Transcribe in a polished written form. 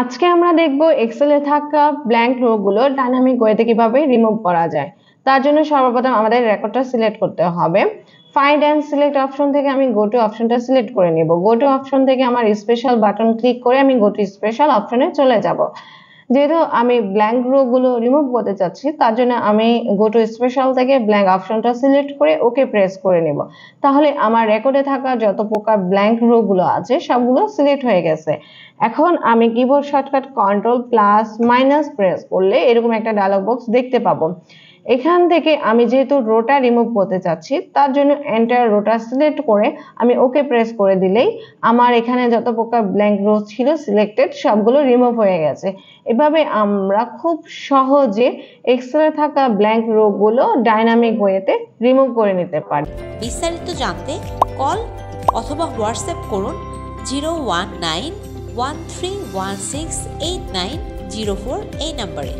আজকে আমরা দেখব এক্সেলে থাকা ব্ল্যাঙ্ক রো গুলো ডাইনামিক ওয়েতে কিভাবে রিমুভ করা যায়। তার জন্য সর্বপ্রথম আমাদের রেকর্ডটা সিলেক্ট করতে হবে। ফাইন্ড এন্ড সিলেক্ট অপশন থেকে আমি গো টু অপশনটা সিলেক্ট করে নেব। গো টু অপশন থেকে আমার স্পেশাল বাটন ক্লিক করে আমি গো টু স্পেশাল অপশনে চলে যাব। যেহেতু আমি ব্ল্যাঙ্ক রো গুলো রিমুভ করতে চাচ্ছি তার জন্য আমি গো টু স্পেশাল থেকে ব্ল্যাঙ্ক অপশনটা সিলেক্ট করে ওকে প্রেস করে নেব। তাহলে আমার রেকর্ডে থাকা যত প্রকার ব্ল্যাঙ্ক রো গুলো আছে সবগুলো সিলেক্ট হয়ে গেছে। এখন আমি keyboard shortcut control plus minus press করলে এরকম একটা ডায়লগ বক্স দেখতে পাবো। এখান থেকে আমি যেহেতু রোটা রিমুভ করতে চাচ্ছি তার জন্য এন্টার রোটা সিলেক্ট করে আমি ওকে প্রেস করে দিলেই আমার এখানে যত প্রকার ব্ল্যাঙ্ক রো ছিল সিলেক্টেড সবগুলো রিমুভ হয়ে গেছে। এভাবে আমরা খুব সহজে এক্সেলে থাকা ব্ল্যাঙ্ক রো গুলো ডাইনামিক ওয়েতে রিমুভ করে নিতে পারি। বিস্তারিত জানতে কল অথবা হোয়াটসঅ্যাপ করুন 01913168904 এই নম্বরে।